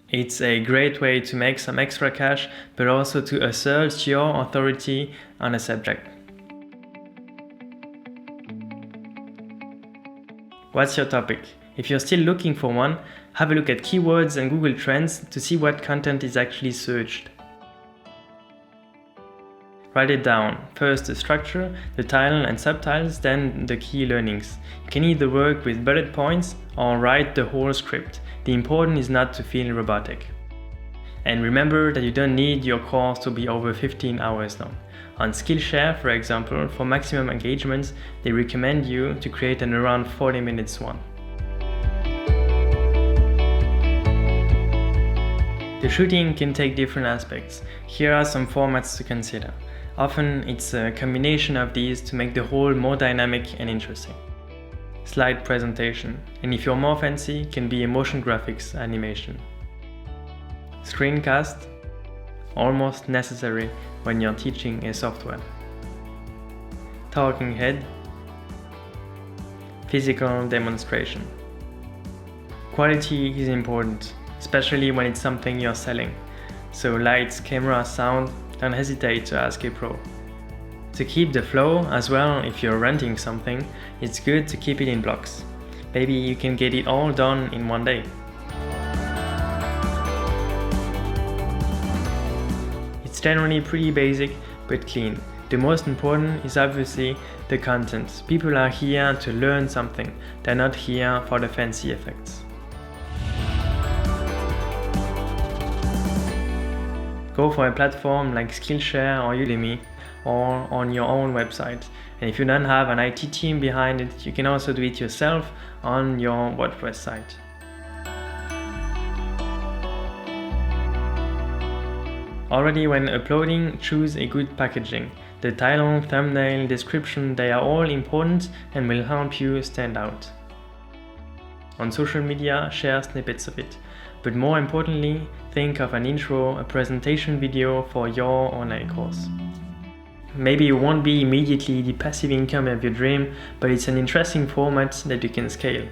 It's a great way to make some extra cash, but also to assert your authority on a subject. What's your topic? If you're still looking for one, have a look at keywords and Google Trends to see what content is actually searched. Write it down. First the structure, the title and subtitles, then the key learnings. You can either work with bullet points or write the whole script. The important is not to feel robotic. And remember that you don't need your course to be over 15 hours long. On Skillshare, for example, for maximum engagements, they recommend you to create an around 40 minutes one. The shooting can take different aspects. Here are some formats to consider. Often it's a combination of these to make the whole more dynamic and interesting. Slide presentation, and if you're more fancy, can be a motion graphics animation. Screencast, almost necessary when you're teaching a software. Talking head, physical demonstration. Quality is important, especially when it's something you're selling. So lights, camera, sound, don't hesitate to ask a pro. To keep the flow as well, if you're renting something, it's good to keep it in blocks. Maybe you can get it all done in one day. It's generally pretty basic but clean. The most important is obviously the content. People are here to learn something, they're not here for the fancy effects. Go for a platform like Skillshare or Udemy or on your own website. And if you don't have an IT team behind it, you can also do it yourself on your WordPress site. Already when uploading, choose a good packaging. The title, thumbnail, description, they are all important and will help you stand out. On social media, share snippets of it. But more importantly, think of an intro, a presentation video for your online course. Maybe it won't be immediately the passive income of your dream, but it's an interesting format that you can scale.